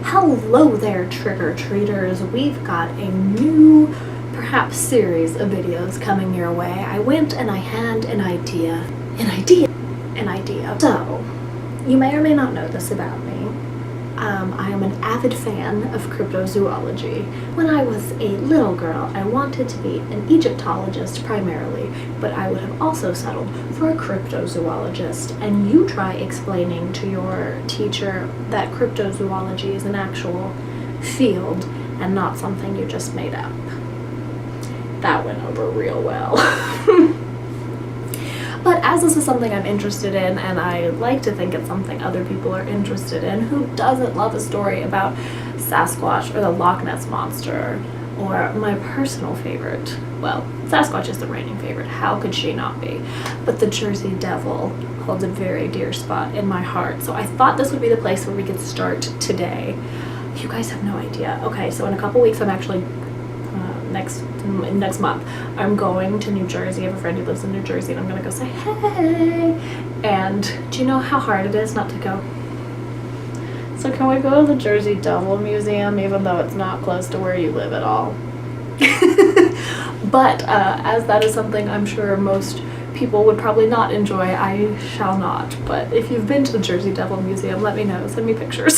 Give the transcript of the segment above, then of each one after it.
Hello there, trick-or-treaters. We've got a new, perhaps series of videos coming your way. I went and I had an idea. So, you may or may not know this about me. I am an avid fan of cryptozoology. When I was a little girl, I wanted to be an Egyptologist primarily, but I would have also settled for a cryptozoologist. And you try explaining to your teacher that cryptozoology is an actual field and not something you just made up. That went over real well. But as this is something I'm interested in, and I like to think it's something other people are interested in, who doesn't love a story about Sasquatch or the Loch Ness Monster, or my personal favorite, well, Sasquatch is the reigning favorite, how could she not be? But the Jersey Devil holds a very dear spot in my heart, so I thought this would be the place where we could start today. You guys have no idea. Okay, so in a couple weeks I'm actually next month I'm going to New Jersey. I have a friend who lives in New Jersey and I'm gonna go say hey. And do you know how hard it is not to go? So can we go to the Jersey Devil Museum even though it's not close to where you live at all? But as that is something I'm sure most people would probably not enjoy, I shall not. But if you've been to the Jersey Devil Museum, let me know, send me pictures.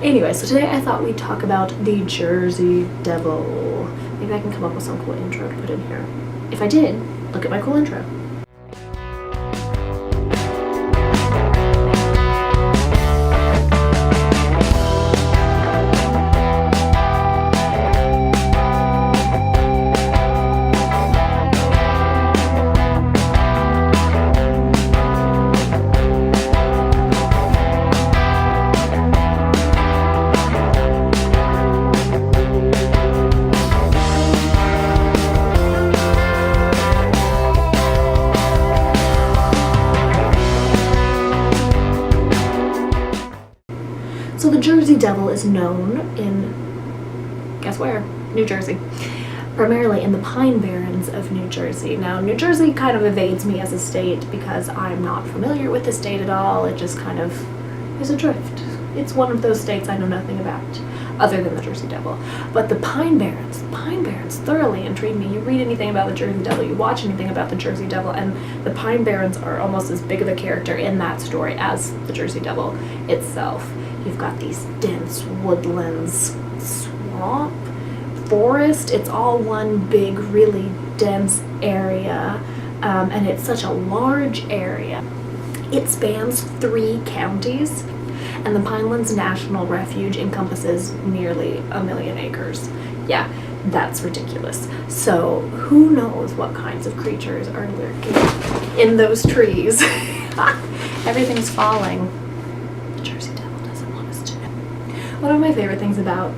Anyway, so today I thought we'd talk about the Jersey Devil. Maybe I can come up with some cool intro to put in here. If I did, look at my cool intro. So the Jersey Devil is known in, guess where? New Jersey. Primarily in the Pine Barrens of New Jersey. Now, New Jersey kind of evades me as a state because I'm not familiar with the state at all. It just kind of is adrift. It's one of those states I know nothing about, other than the Jersey Devil. But the Pine Barrens thoroughly intrigue me. You read anything about the Jersey Devil, you watch anything about the Jersey Devil, and the Pine Barrens are almost as big of a character in that story as the Jersey Devil itself. You've got these dense woodlands, swamp, forest. It's all one big, really dense area, and it's such a large area. It spans 3 counties, and the Pinelands National Refuge encompasses nearly 1 million acres. Yeah, that's ridiculous. So who knows what kinds of creatures are lurking in those trees? Everything's falling. The Jersey Devil. One of my favorite things about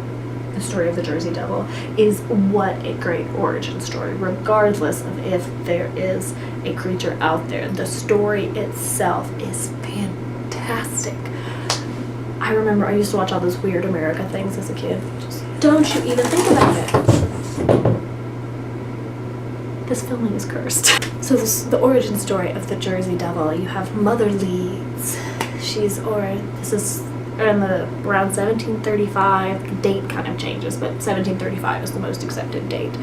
the story of the Jersey Devil is what a great origin story, regardless of if there is a creature out there. The story itself is fantastic. I remember I used to watch all those Weird America things as a kid. Just don't you even think about it. This filming is cursed. So the origin story of the Jersey Devil, you have Mother Leeds. Around 1735, the date kind of changes, but 1735 is the most accepted date.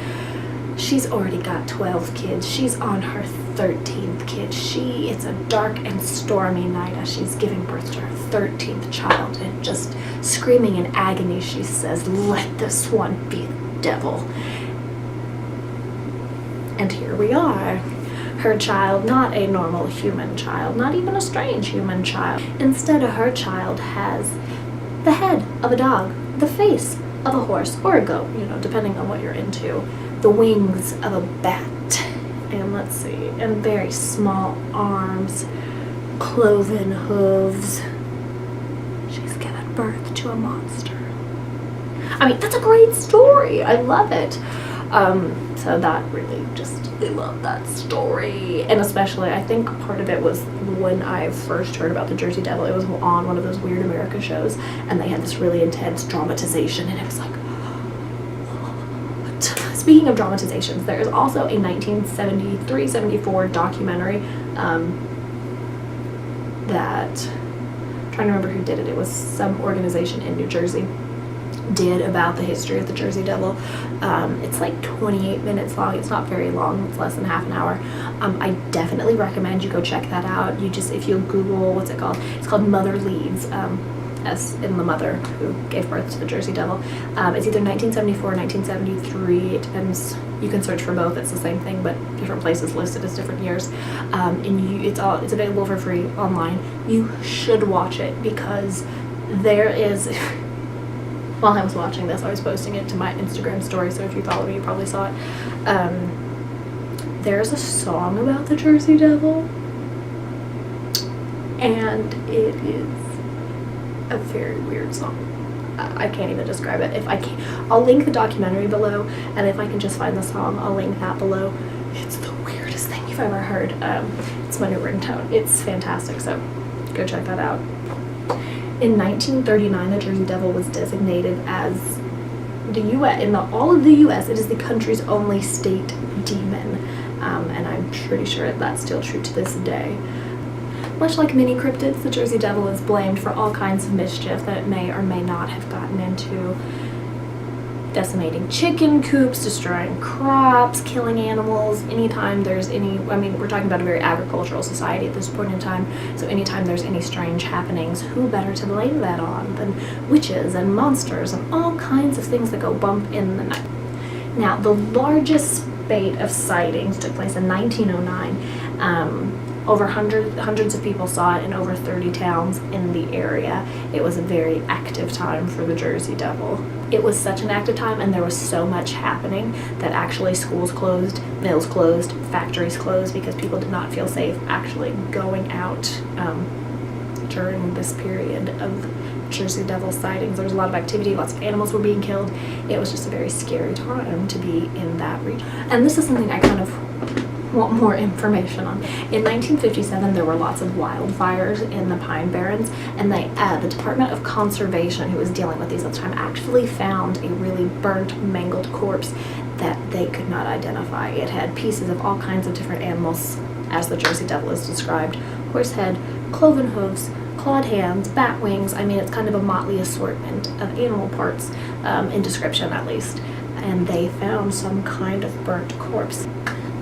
She's already got 12 kids. She's on her 13th kid. It's a dark and stormy night as she's giving birth to her 13th child, and just screaming in agony, she says, "Let this one be the devil." And here we are. Her child, not a normal human child, not even a strange human child. Instead, her child has the head of a dog, the face of a horse or a goat, depending on what you're into, the wings of a bat, and let's see, and very small arms, cloven hooves. She's given birth to a monster. I mean, that's a great story. I love it. So that really I love that story. And especially, I think part of it was when I first heard about the Jersey Devil, it was on one of those Weird America shows, and they had this really intense dramatization, and it was like, what? Speaking of dramatizations, there is also a 1973-74 documentary that trying to remember who did it. It was some organization in New Jersey did about the history of the Jersey Devil. It's like 28 minutes long. It's not very long. It's less than half an hour. I definitely recommend you go check that out. If you Google, what's it called? It's called Mother Leaves, as in the mother who gave birth to the Jersey Devil. It's either 1974 or 1973. It depends. You can search for both. It's the same thing, but different places listed as different years. It's available for free online. You should watch it because there is. While I was watching this, I was posting it to my Instagram story, so if you follow me, you probably saw it. There's a song about the Jersey Devil, and it is a very weird song. I can't even describe it. I'll link the documentary below, and if I can just find the song, I'll link that below. It's the weirdest thing you've ever heard. It's my new ringtone. It's fantastic, so go check that out. In 1939, the Jersey Devil was designated as the U.S. in all of the U.S. It is the country's only state demon, and I'm pretty sure that's still true to this day. Much like many cryptids, the Jersey Devil is blamed for all kinds of mischief that it may or may not have gotten into. Decimating chicken coops, destroying crops, killing animals. Anytime there's we're talking about a very agricultural society at this point in time, so anytime there's any strange happenings, who better to blame that on than witches and monsters and all kinds of things that go bump in the night. Now, the largest spate of sightings took place in 1909. Over hundreds of people saw it in over 30 towns in the area. It was a very active time for the Jersey Devil. It was such an active time, and there was so much happening that actually schools closed, mills closed, factories closed because people did not feel safe actually going out during this period of Jersey Devil sightings. There was a lot of activity, lots of animals were being killed. It was just a very scary time to be in that region. And this is something I kind of want more information on. In 1957, there were lots of wildfires in the Pine Barrens, and the Department of Conservation, who was dealing with these at the time, actually found a really burnt, mangled corpse that they could not identify. It had pieces of all kinds of different animals, as the Jersey Devil is described: horse head, cloven hooves, clawed hands, bat wings. I mean, it's kind of a motley assortment of animal parts, in description at least. And they found some kind of burnt corpse.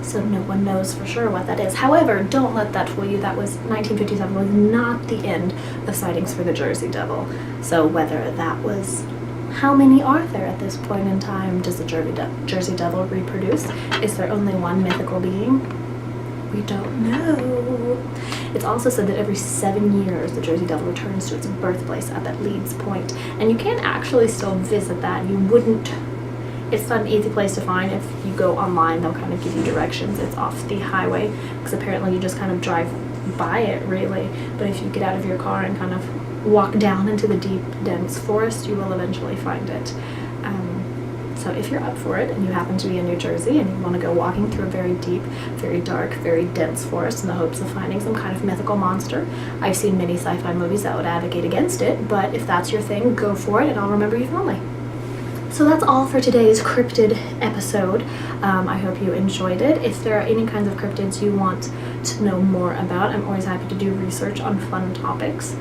So no one knows for sure what that is. However, don't let that fool you. 1957 was not the end of sightings for the Jersey Devil. So whether that was, how many are there at this point in time? Does the Jersey Devil reproduce? Is there only one mythical being? We don't know. It's also said that every 7 years the Jersey Devil returns to its birthplace up at Leeds Point, and you can actually still visit that. It's not an easy place to find. If you go online, they'll kind of give you directions. It's off the highway, because apparently you just kind of drive by it, really. But if you get out of your car and kind of walk down into the deep, dense forest, you will eventually find it. So if you're up for it and you happen to be in New Jersey and you want to go walking through a very deep, very dark, very dense forest in the hopes of finding some kind of mythical monster, I've seen many sci-fi movies that would advocate against it, but if that's your thing, go for it and I'll remember you fondly. So that's all for today's cryptid episode. I hope you enjoyed it. If there are any kinds of cryptids you want to know more about, I'm always happy to do research on fun topics.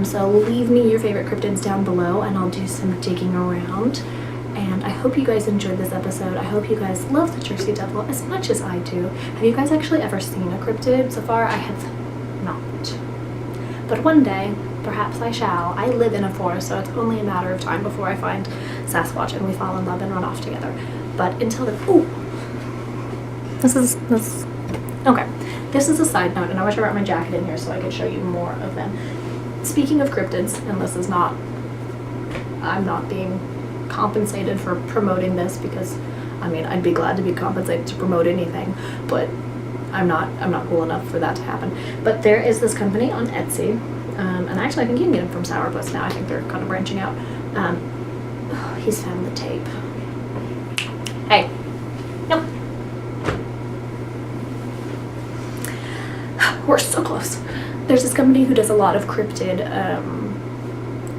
So leave me your favorite cryptids down below and I'll do some digging around. And I hope you guys enjoyed this episode. I hope you guys love the Jersey Devil as much as I do. Have you guys actually ever seen a cryptid? So far, I have not. But one day, perhaps I shall. I live in a forest, so it's only a matter of time before I find Sasquatch and we fall in love and run off together. But until then, okay. This is a side note, and I wish I brought my jacket in here so I could show you more of them. Speaking of cryptids, and this is not, I'm not being compensated for promoting this because, I mean, I'd be glad to be compensated to promote anything, but I'm not cool enough for that to happen. But there is this company on Etsy, and actually I think you can get them from Sourpuss now. I think they're kind of branching out. He's found the tape. Hey. Nope. We're so close. There's this company who does a lot of cryptid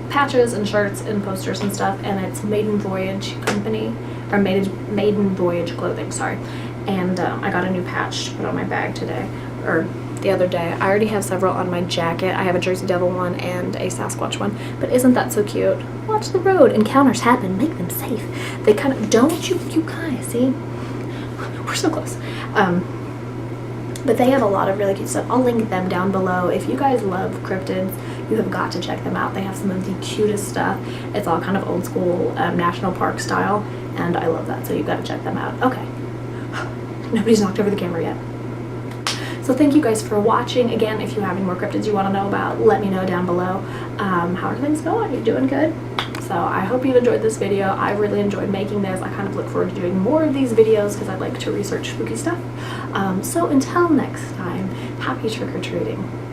patches and shirts and posters and stuff, and it's Maiden Voyage company, or Maiden Voyage clothing, sorry. And I got a new patch to put on my bag today, or the other day. I already have several on my jacket. I have a Jersey Devil one and a Sasquatch one, but isn't that so cute? Watch the road. Encounters happen. Make them safe. They kind of, don't you guys, see? We're so close. But they have a lot of really cute stuff. I'll link them down below. If you guys love cryptids, you have got to check them out. They have some of the cutest stuff. It's all kind of old school national park style, and I love that, so you've got to check them out. Okay. Nobody's knocked over the camera yet. So thank you guys for watching. Again, if you have any more cryptids you want to know about, let me know down below. How are things going? You doing good? So I hope you enjoyed this video. I really enjoyed making this. I kind of look forward to doing more of these videos because I like to research spooky stuff. So until next time, happy trick-or-treating.